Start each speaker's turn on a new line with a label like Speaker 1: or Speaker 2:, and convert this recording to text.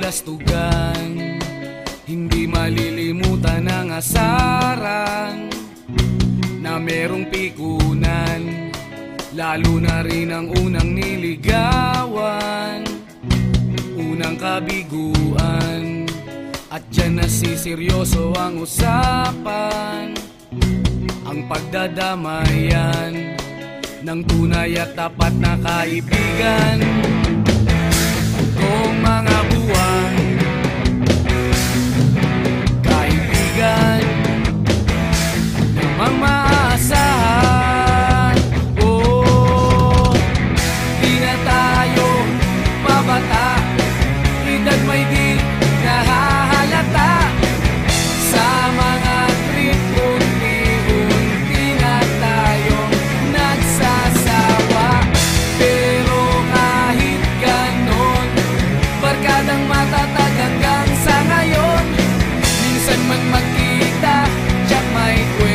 Speaker 1: kastugan, hindi malilimutan ang asaran na merong pikunan, lalo na rin ang unang niligawan, unang kabiguan. At dyan nasiseryoso ang usapan, ang pagdadamayan ng tunay at tapat na kaibigan. Kung mga buwan, kaibigan namang maaasahan. Oh, di na tayo mabata, edad may di nahahalata. Sa mga trip, unti-unti na tayong nagsasawa. Pero kahit ganon, barkadang matatag hanggang sa ngayon. Minsan man magkita, tiyak may kwento.